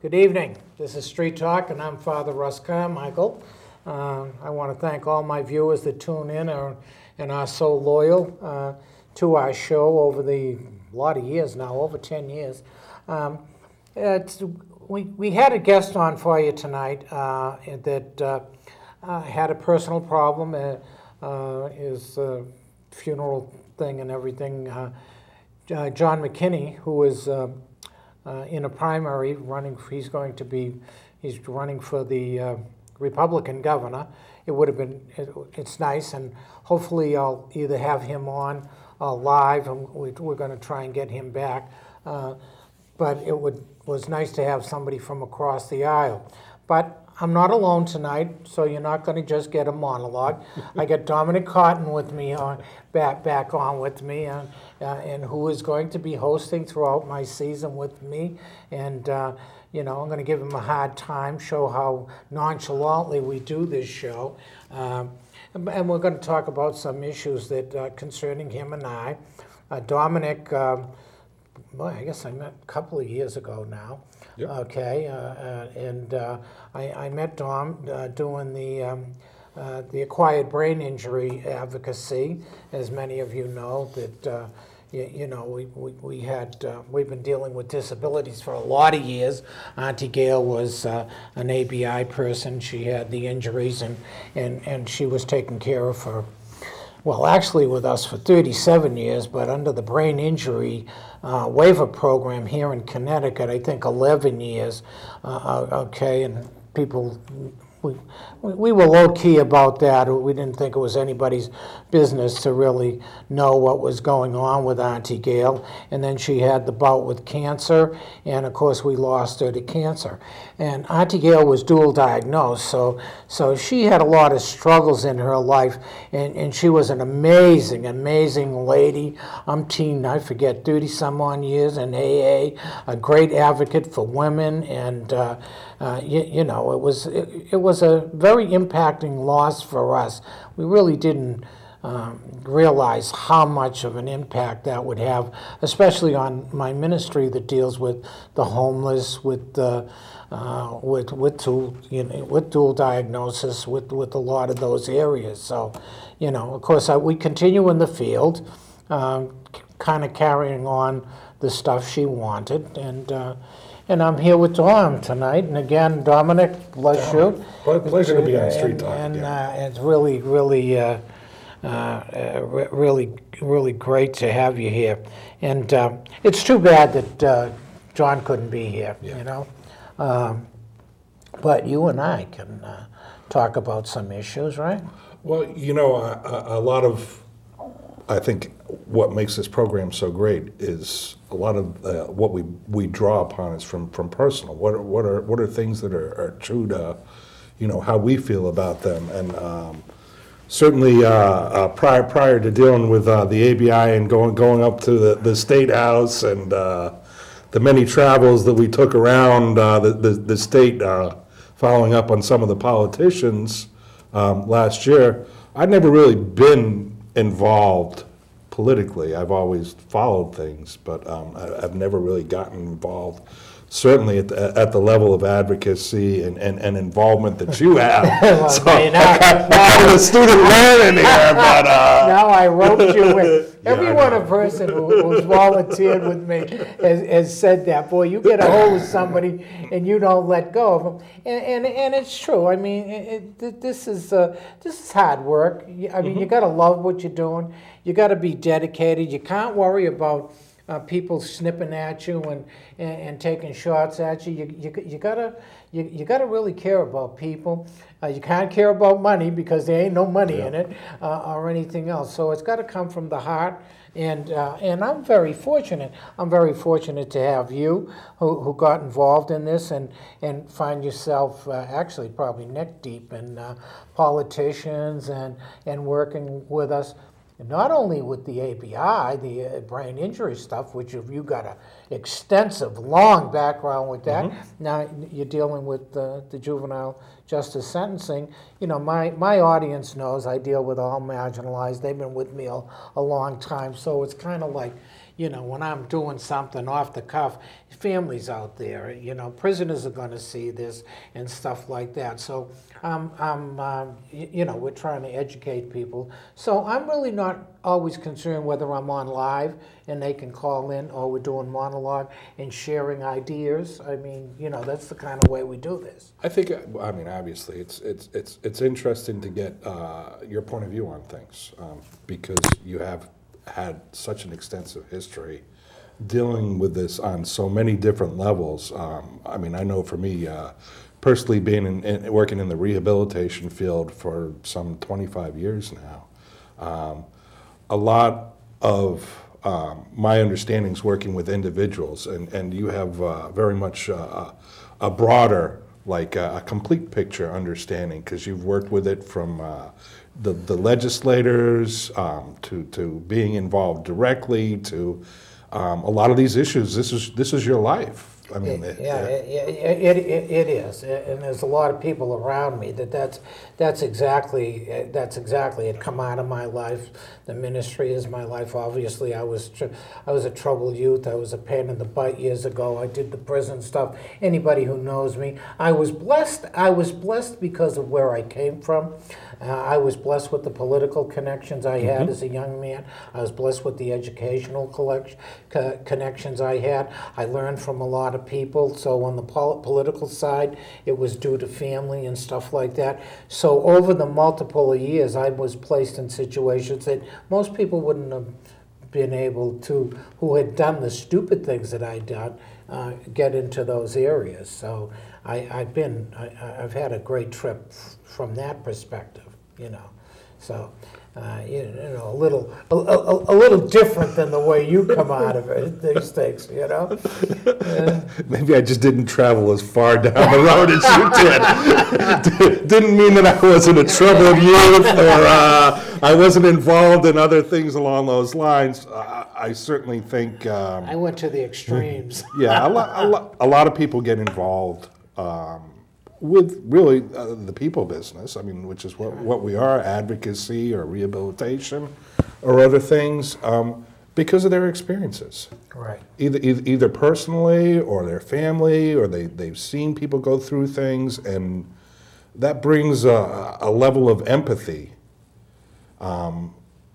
Good evening. This is Street Talk, and I'm Father Russ Carmichael. I want to thank all my viewers that tune in and are so loyal to our show over the lot of years now, over 10 years. We had a guest on for you tonight that had a personal problem, his funeral thing and everything. John McKinney, who is in a primary running, he's running for the Republican governor. It would have been, it's nice, and hopefully I'll either have him on live, and we're going to try and get him back. But it was nice to have somebody from across the aisle. But I'm not alone tonight, so you're not going to just get a monologue. I got Dominic Cotton with me, back on with me, and who is going to be hosting throughout my season with me. And you know, I'm going to give him a hard time, show how nonchalantly we do this show. And we're going to talk about some issues that concerning him and I. Dominic, well, I guess I met a couple of years ago now. Yep. Okay, and I met Dom doing the acquired brain injury advocacy, as many of you know. That you know, we've been dealing with disabilities for a lot of years. Auntie Gail was an ABI person. She had the injuries, and she was taken care of for, well, actually with us for 37 years, but under the brain injury waiver program here in Connecticut, I think 11 years, okay, and people, we were low-key about that. We didn't think it was anybody's business to really know what was going on with Auntie Gail. And then she had the bout with cancer, and of course we lost her to cancer. And Auntie Gail was dual diagnosed, so she had a lot of struggles in her life, and she was an amazing, amazing lady. I forget, 30-some-odd years in AA, a great advocate for women, and you know, it was a very impacting loss for us. We really didn't realize how much of an impact that would have, especially on my ministry that deals with the homeless, with dual diagnosis, with a lot of those areas. So, you know, of course, we continue in the field, kind of carrying on the stuff she wanted, and I'm here with Dom tonight. And again, Dominic, bless you. Pleasure to be on Street Talk. And it's really, really great to have you here. And it's too bad that John couldn't be here, you know. But you and I can talk about some issues, right? Well, you know, a lot of, I think what makes this program so great is a lot of what we draw upon is from personal. What are things that are true to, you know, how we feel about them. And certainly prior to dealing with the ABI and going up to the State House and the many travels that we took around the state, following up on some of the politicians last year, I'd never really been involved politically. I've always followed things, but I've never really gotten involved, certainly at the level of advocacy and involvement that you have. Well, so now, I'm a student learning here, but now I roped you in. Every person who's volunteered with me has said that. Boy, you get a hold of somebody and you don't let go of them, and it's true. I mean, this is hard work. I mean, you got to love what you're doing. You got to be dedicated. You can't worry about people snipping at you and taking shots at you. You gotta really care about people. You can't care about money because there ain't no money in it or anything else. So it's got to come from the heart. And I'm very fortunate. I'm very fortunate to have you who got involved in this and find yourself actually probably neck deep in politicians and working with us. Not only with the ABI, the brain injury stuff, which you got an extensive, long background with that. Mm-hmm. Now you're dealing with the juvenile justice sentencing. You know, my audience knows I deal with all marginalized. They've been with me a long time, so it's kind of like, you know, when I'm doing something off the cuff, families out there, you know, prisoners are going to see this and stuff like that. So, you know, we're trying to educate people. So I'm really not always concerned whether I'm on live and they can call in, or we're doing monologue and sharing ideas. I mean, you know, that's the kind of way we do this. I think, I mean, obviously, it's interesting to get your point of view on things, because you have had such an extensive history dealing with this on so many different levels. I mean, I know for me, personally, being working in the rehabilitation field for some 25 years now, a lot of my understandings working with individuals, and you have very much a broader, like a complete picture understanding, because you've worked with it from the legislators to being involved directly to a lot of these issues. This is your life. I mean, it is, and there's a lot of people around me that's exactly it. Come out of my life. The ministry is my life. Obviously, I was a troubled youth. I was a pain in the butt years ago. I did the prison stuff. Anybody who knows me, I was blessed. I was blessed because of where I came from. I was blessed with the political connections I had as a young man. I was blessed with the educational connections I had. I learned from a lot of people. So on the political side, it was due to family and stuff like that. So over the multiple years, I was placed in situations that most people wouldn't have been able to, who had done the stupid things that I'd done, get into those areas. So I've had a great trip from that perspective, you know. So you know, a little different than the way you come out of it. These things, you know. Maybe I just didn't travel as far down the road as you did. Didn't mean that I wasn't a troubled youth, or I wasn't involved in other things along those lines. I certainly think I went to the extremes. Yeah, a lot of people get involved with really the people business. I mean, which is what we are, advocacy or rehabilitation or other things, because of their experiences. Right. Either personally or their family, or they've seen people go through things, and that brings a level of empathy,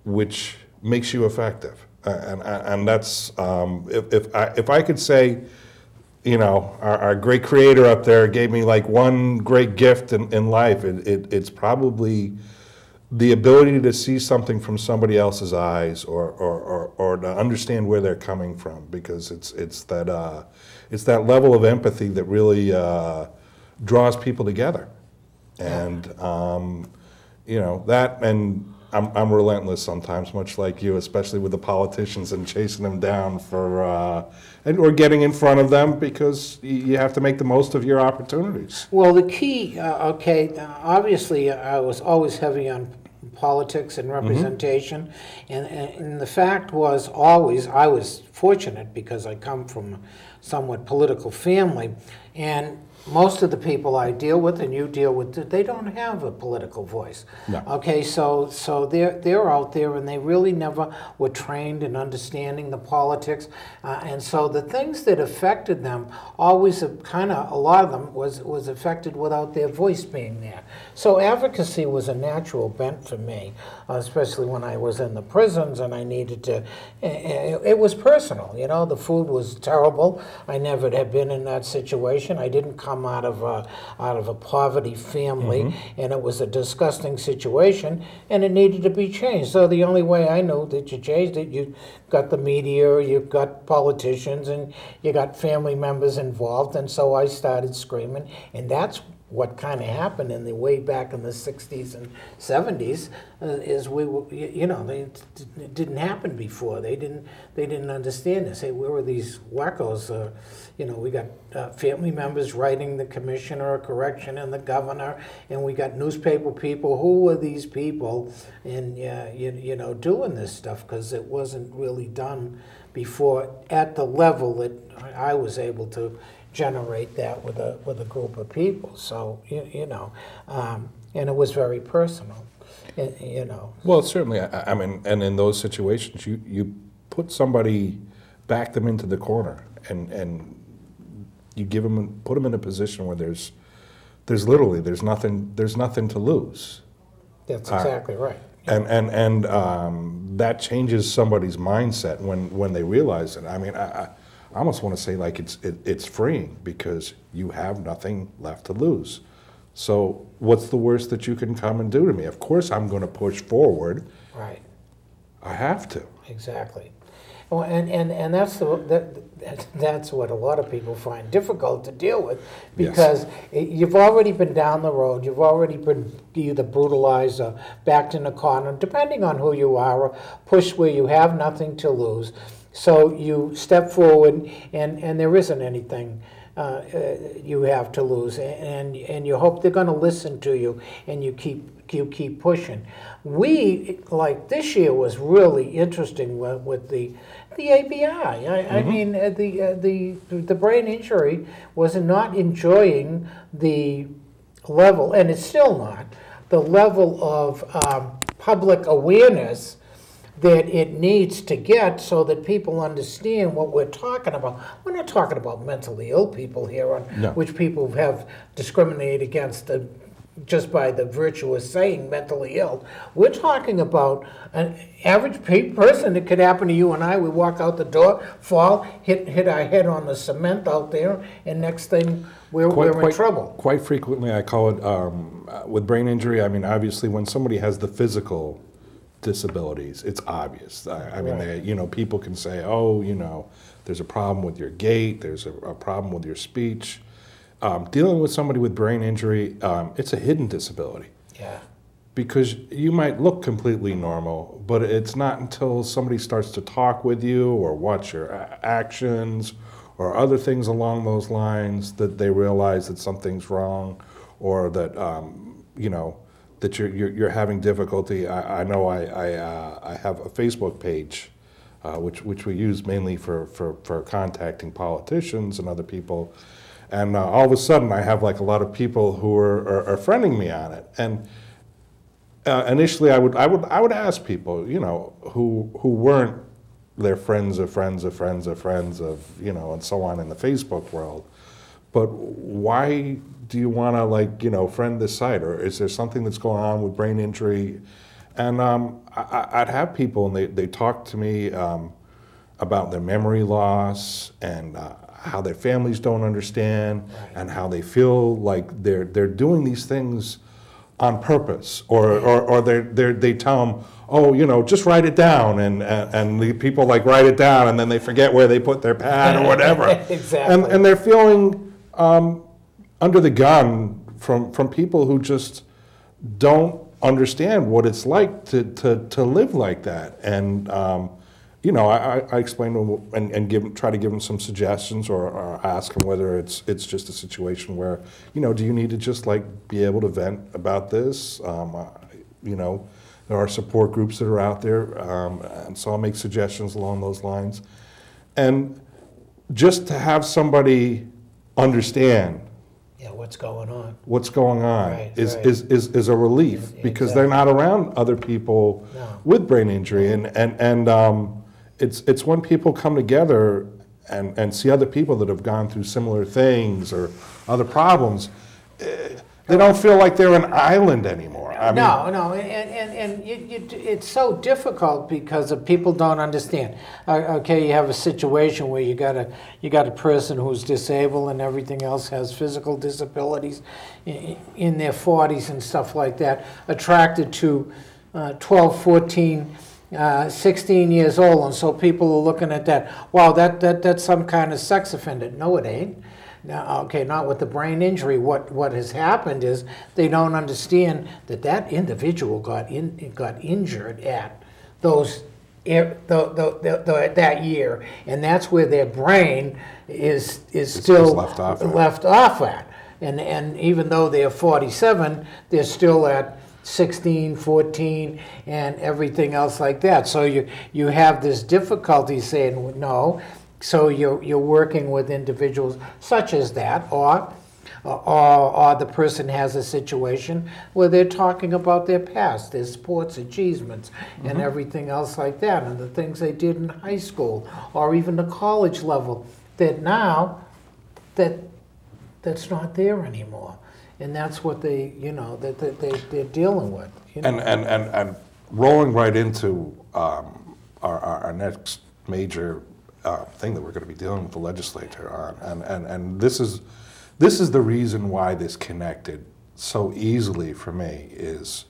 which makes you effective. And that's, if I could say, you know, our great creator up there gave me like one great gift in life, it's probably the ability to see something from somebody else's eyes, or to understand where they're coming from, because it's that level of empathy that really draws people together. And you know, that, and I'm relentless sometimes, much like you, especially with the politicians and chasing them down for, or getting in front of them, because you have to make the most of your opportunities. Well, the key, obviously I was always heavy on politics and representation, and the fact was always, I was fortunate because I come from a somewhat political family, and most of the people I deal with and you deal with, they don't have a political voice. No. Okay, so they're out there, and they really never were trained in understanding the politics, and so the things that affected them always kind of, a lot of them was affected without their voice being there. So advocacy was a natural bent for me, especially when I was in the prisons and I needed to. It was personal, you know. The food was terrible. I never had been in that situation. I didn't come out of a poverty family, and it was a disgusting situation, and it needed to be changed. So the only way I know that you changed it, you got the media, you got politicians, and you got family members involved, and so I started screaming, and that's what kind of happened in the way back in the 60s and 70s, is we were, you know, it didn't happen before. They didn't understand this. Hey, where were these wackos? You know, we got family members writing the commissioner of correction and the governor, and we got newspaper people. Who were these people? And you know, doing this stuff, because it wasn't really done before at the level that I was able to generate that with a group of people. So you know, and it was very personal, you know. Well, certainly. I mean, and in those situations, you put somebody back them into the corner, and you put them in a position where there's nothing to lose. That's exactly right. And that changes somebody's mindset when they realize it. I mean, I almost want to say like it's freeing, because you have nothing left to lose. So what's the worst that you can come and do to me? Of course I'm going to push forward. Right. I have to. Exactly. Well, and that's what a lot of people find difficult to deal with, because you've already been down the road, you've already been either brutalized or backed in a corner, depending on who you are, or pushed where you have nothing to lose. So you step forward, and there isn't anything you have to lose, and you hope they're going to listen to you, and you keep pushing. Like this year was really interesting with the ABI. I mean, the brain injury was not enjoying the level, and it's still not, the level of public awareness that it needs to get, so that people understand what we're talking about. We're not talking about mentally ill people here, which people have discriminated against just by the virtue of saying mentally ill. We're talking about an average person. It could happen to you and I. We walk out the door, fall, hit our head on the cement out there, and next thing we're in trouble. Quite frequently, I call it, with brain injury, I mean, obviously when somebody has the physical disabilities, it's obvious. I mean, right. People can say, oh, there's a problem with your gait, there's a problem with your speech. Dealing with somebody with brain injury, it's a hidden disability. Yeah. Because you might look completely normal, but it's not until somebody starts to talk with you or watch your actions or other things along those lines that they realize that something's wrong, or that that you're having difficulty. I know I have a Facebook page, which we use mainly for contacting politicians and other people. And all of a sudden, I have like a lot of people who are friending me on it. And initially, I would ask people, who weren't their friends of friends of friends of friends of, and so on in the Facebook world. But why do you want to friend this site, or is there something that's going on with brain injury? And I'd have people, and they talk to me about their memory loss, and how their families don't understand, right. And how they feel like they're doing these things on purpose, or they tell them, oh, just write it down, and the people write it down, and then they forget where they put their pad or whatever. Exactly. And they're feeling under the gun from people who just don't understand what it's like to live like that. And I explain to them and try to give them some suggestions, or ask them whether it's just a situation where, do you need to just be able to vent about this? There are support groups that are out there, and so I'll make suggestions along those lines. And just to have somebody understand what's going on. Right, is a relief, because they're not around other people with brain injury, and it's when people come together and see other people that have gone through similar things or other problems, they don't feel like they're an island anymore. No, and it's so difficult because people don't understand. Okay, you have a situation where you got a person who's disabled and everything else, has physical disabilities, in their 40s and stuff like that, attracted to 12, 14, 16 years old, and so people are looking at that. Wow, that's some kind of sex offender. No, it ain't. Now, okay, not with the brain injury. What has happened is they don't understand that individual got injured at that year, and that's where their brain is still left off at. And even though they're 47, they're still at 16, 14, and everything else like that. So you have this difficulty saying no. So you're working with individuals such as that, or or the person has a situation where they're talking about their past, their sports achievements, and everything else like that, and the things they did in high school or even the college level, that now that's not there anymore, and that's what they, you know, they're dealing with. You know? And rolling right into our next major thing that we're going to be dealing with the legislature on, and this is the reason why this connected so easily for me, is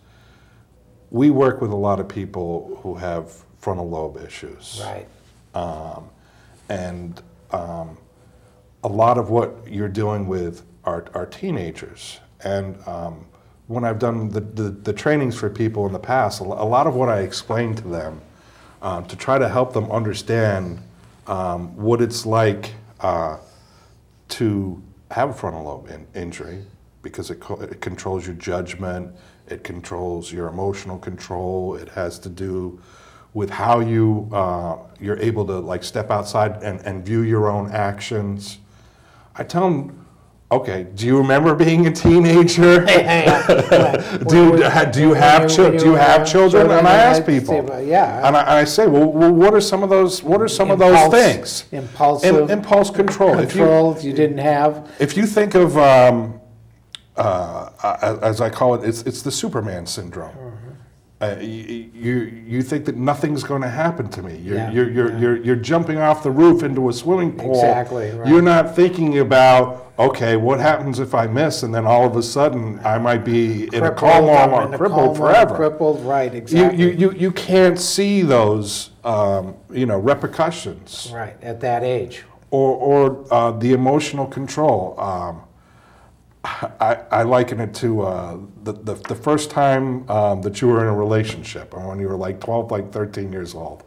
we work with a lot of people who have frontal lobe issues. Right. And a lot of what you're dealing with are teenagers. And when I've done the trainings for people in the past, a lot of what I explain to them to try to help them understand what it's like to have a frontal lobe injury, because it controls your judgment, it controls your emotional control, it has to do with how you're able to like step outside and view your own actions. I tell them, okay, do you remember being a teenager? Do you have children? And I ask people, and I say, well, what are some of those? What are some of those things? Impulse control. You didn't have. If you think of, as I call it, it's the Superman syndrome. You think that nothing's going to happen to me. You're jumping off the roof into a swimming pool. Exactly. Right. You're not thinking about, okay, what happens if I miss, and then all of a sudden I might be in a coma or crippled forever. Crippled, right? Exactly. You can't see those repercussions. Right at that age. Or the emotional control. I liken it to the first time that you were in a relationship, and when you were like 12, like 13 years old.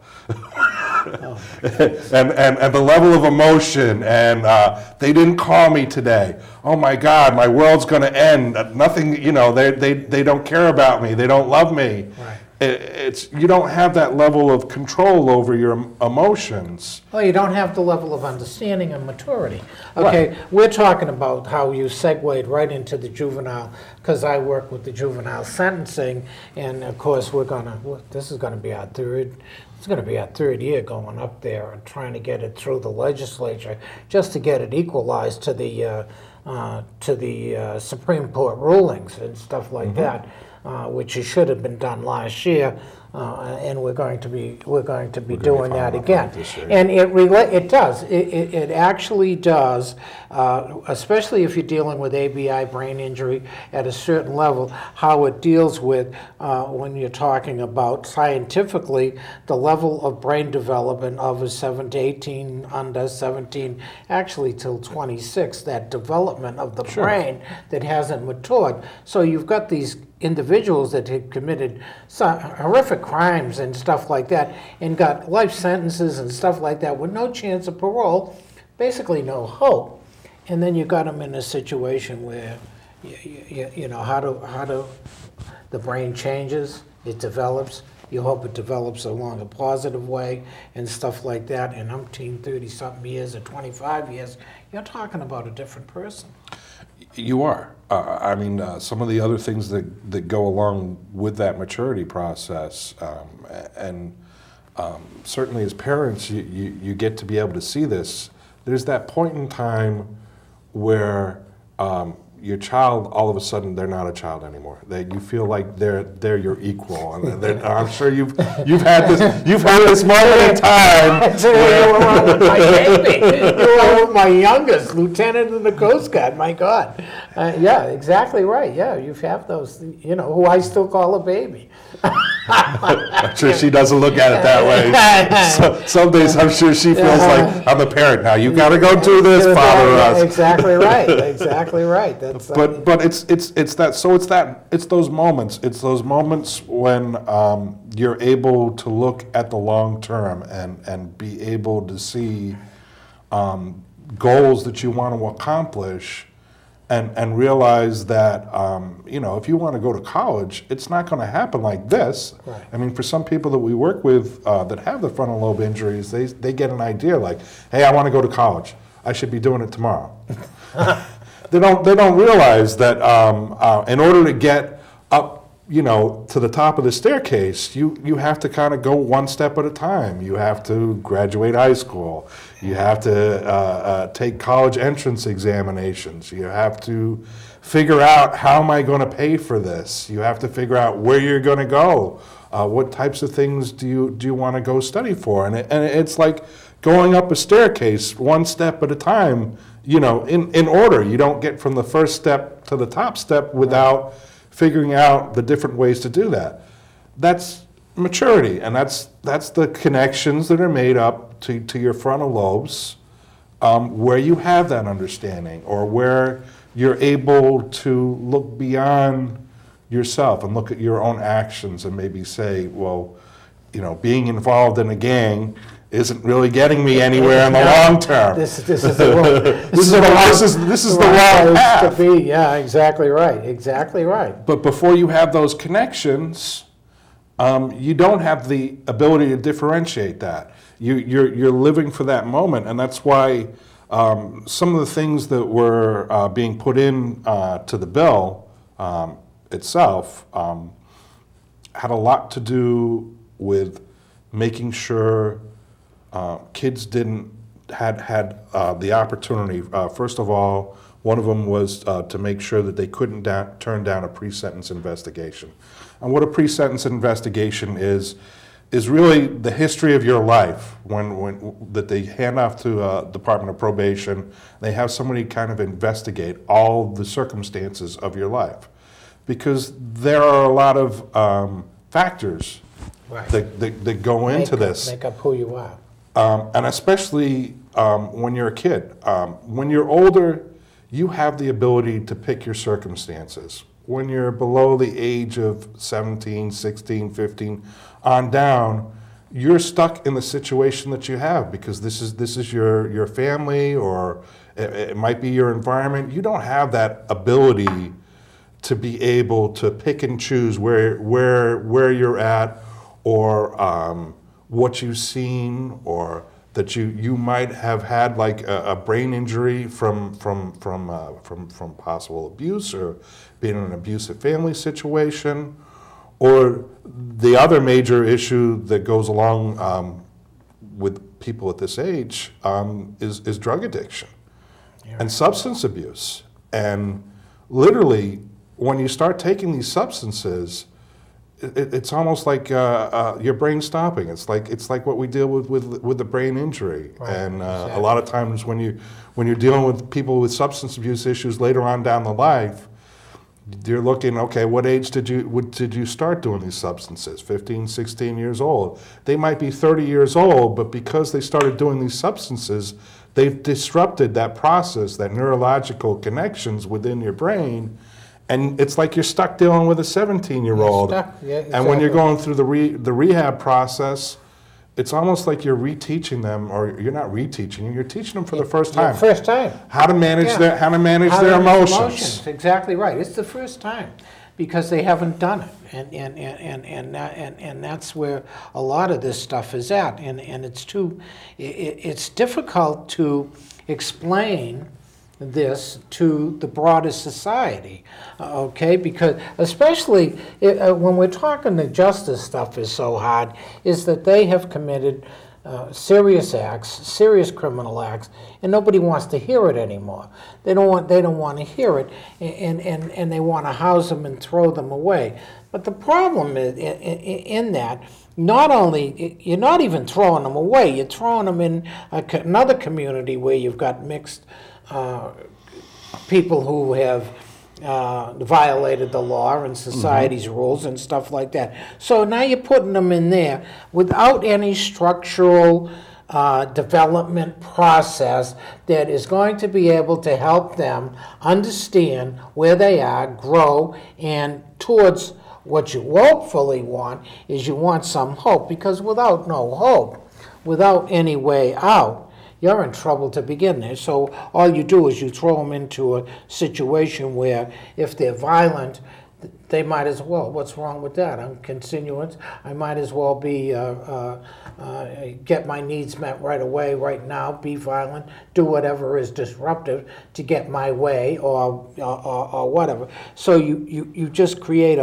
and the level of emotion, and they didn't call me today. Oh my God, my world's going to end. Nothing, they don't care about me. They don't love me. Right. You don't have that level of control over your emotions. Well, you don't have the level of understanding and maturity. Okay, right. We're talking about how you segued right into the juvenile, because I work with the juvenile sentencing, and of course this is going to be our third year going up there and trying to get it through the legislature, just to get it equalized to the Supreme Court rulings and stuff like that. Which it should have been done last year, and we're going to be doing that again. And it does. It actually does, especially if you're dealing with ABI, brain injury, at a certain level, how it deals with when you're talking about scientifically the level of brain development of a 7 to 18, under 17, actually till 26, that development of the brain that hasn't matured. So you've got these individuals that had committed horrific crimes and stuff like that, and got life sentences and stuff like that with no chance of parole, basically no hope. And then you got them in a situation where, how the brain changes, it develops. You hope it develops along a positive way and stuff like that. And I'm 30-something years or 25 years, you're talking about a different person. You are. Some of the other things that go along with that maturity process, and certainly as parents, you get to be able to see this. There's that point in time where your child, all of a sudden, they're not a child anymore. You feel like they're your equal, and I'm sure you've had this moment in time. You were with my baby. You were with my youngest lieutenant in the Coast Guard. My God, yeah, exactly right. Yeah, you have those, who I still call a baby. I'm sure she doesn't look at it that way. Some days I'm sure she feels like, I'm a parent now. You got to go do this, Father Russ. Exactly right. Exactly right. That's but it's those moments. It's those moments when you're able to look at the long term and be able to see goals that you want to accomplish. And realize that, if you want to go to college, it's not going to happen like this. Right. For some people that we work with that have the frontal lobe injuries, they get an idea like, hey, I want to go to college. I should be doing it tomorrow. they don't realize that in order to get up, to the top of the staircase, you have to kind of go one step at a time. You have to graduate high school. You have to take college entrance examinations. You have to figure out, how am I going to pay for this? You have to figure out where you're going to go. What types of things do you want to go study for? And it's like going up a staircase one step at a time, in order. You don't get from the first step to the top step without figuring out the different ways to do that. That's maturity, and that's the connections that are made up to your frontal lobes, where you have that understanding, or where you're able to look beyond yourself and look at your own actions and maybe say, well, being involved in a gang isn't really getting me anywhere in the long term. This is the wrong, this is the wrong path to be. Yeah, exactly right. Exactly right. But before you have those connections, you don't have the ability to differentiate that. You're living for that moment, and that's why some of the things that were being put in to the bill itself had a lot to do with making sure kids had the opportunity. First of all, one of them was to make sure that they couldn't turn down a pre-sentence investigation. And what a pre-sentence investigation is really the history of your life that they hand off to Department of Probation. They have somebody kind of investigate all the circumstances of your life, because there are a lot of factors that go into this. Make up who you are. And especially when you're a kid. When you're older, you have the ability to pick your circumstances. When you're below the age of 17, 16, 15, on down, you're stuck in the situation that you have, because this is your family, or it might be your environment. You don't have that ability to be able to pick and choose where you're at, or what you've seen, or that you might have had, like a brain injury from possible abuse, or being in an abusive family situation, or the other major issue that goes along with people at this age is drug addiction and substance abuse. And literally, when you start taking these substances, it's almost like your brain stopping. It's like what we deal with the brain injury. Right. And exactly. A lot of times when you're dealing with people with substance abuse issues later on down the life, you're looking, okay, what age did you start doing these substances? 15, 16 years old. They might be 30 years old, but because they started doing these substances, they've disrupted that process, that neurological connections within your brain. And it's like you're stuck dealing with a 17-year-old. Yeah, exactly. And when you're going through the rehab process, it's almost like you're reteaching them, or you're not reteaching them, you're teaching them for the first time. First time. How to manage their emotions. Exactly right. It's the first time, because they haven't done it, and that's where a lot of this stuff is at, and it's difficult to explain this to the broader society, okay? Because especially when we're talking the justice stuff is so hard, is that they have committed serious acts, serious criminal acts, and nobody wants to hear it anymore. They don't want to hear it, and they want to house them and throw them away. But the problem is in that, not only, you're not even throwing them away, you're throwing them in another community where you've got mixed people who have violated the law and society's rules and stuff like that. So now you're putting them in there without any structural development process that is going to be able to help them understand where they are, grow, and towards what you hopefully want is you want some hope, because without no hope, without any way out, you're in trouble to begin there. So all you do is you throw them into a situation where if they're violent, they might as well. What's wrong with that? I'm continuance. I might as well be get my needs met right away, right now. Be violent. Do whatever is disruptive to get my way, or whatever. So you just create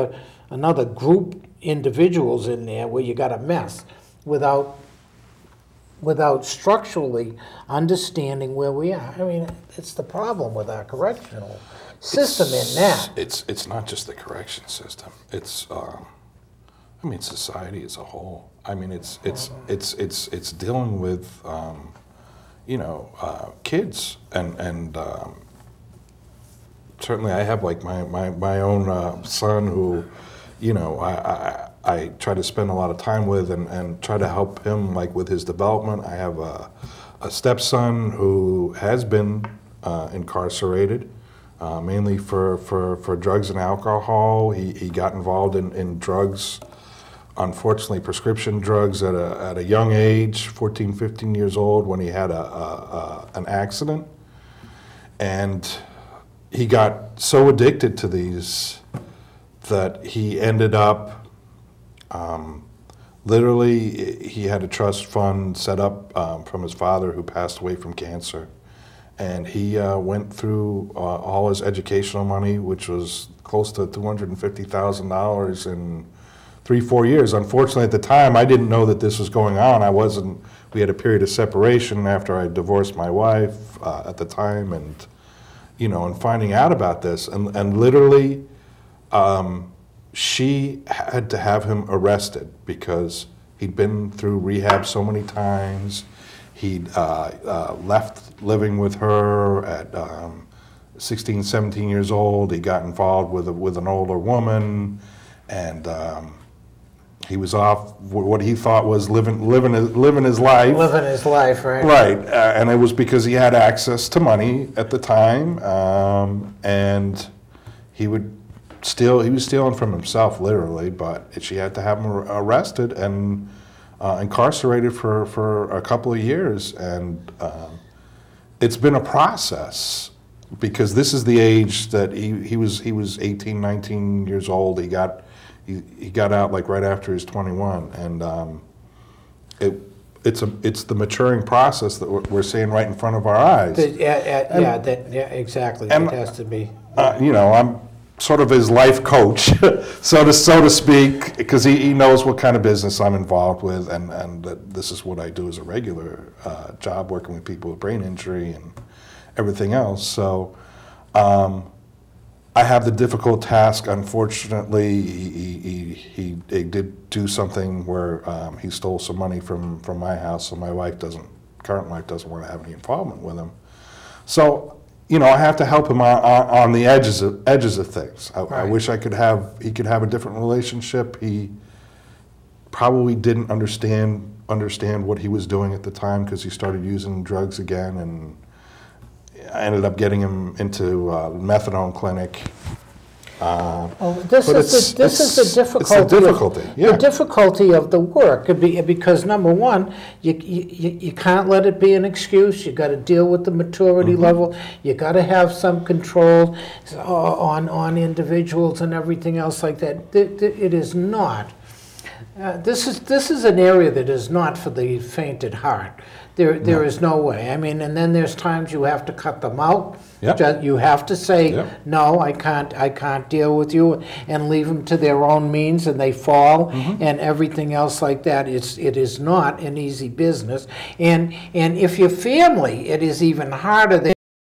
another group individuals in there where you got a mess without structurally understanding where we are. I mean, it's the problem with our correctional system in that. It's not just the correction system. It's I mean, society as a whole. I mean, it's dealing with you know, kids and certainly I have like my own son who, you know, I try to spend a lot of time with and try to help him like with his development. I have a stepson who has been incarcerated, mainly for drugs and alcohol. He got involved in drugs, unfortunately prescription drugs at a young age, 14, 15 years old, when he had an accident. And he got so addicted to these that he ended up literally, he had a trust fund set up from his father who passed away from cancer. And he went through all his educational money, which was close to $250,000 in 3-4 years. Unfortunately, at the time, I didn't know that this was going on. We had a period of separation after I divorced my wife at the time, and, you know, and finding out about this. And literally, she had to have him arrested because he'd been through rehab so many times. He'd left living with her at 16, 17 years old. He got involved with an older woman, and he was off what he thought was living his life. Living his life, right? Right, and it was because he had access to money at the time, and he was stealing from himself, literally, but she had to have him arrested and incarcerated for a couple of years. And it's been a process, because this is the age that he was 18, 19 years old. He got out like right after he was 21, and it's the maturing process that we're seeing right in front of our eyes. Exactly. And, it has to be. You know, I'm sort of his life coach, so to speak, because he knows what kind of business I'm involved with, and that this is what I do as a regular job, working with people with brain injury and everything else. So I have the difficult task. Unfortunately, he did do something where he stole some money from my house, so my current wife doesn't want to have any involvement with him. So, you know, I have to help him on the edges of things. I wish he could have a different relationship. He probably didn't understand what he was doing at the time, because he started using drugs again, and I ended up getting him into a methadone clinic. This is the difficulty. It's the difficulty. The difficulty of the work, because number one, you can't let it be an excuse. You got to deal with the maturity level. You got to have some control on individuals and everything else like that. It is not. This is an area that is not for the fainted heart. There is no way. I mean, and then there's times you have to cut them out. Yep. You have to say, Yep. no, I can't deal with you, and leave them to their own means, and they fall, and everything else like that. It is not an easy business, and if you're family, it is even harder than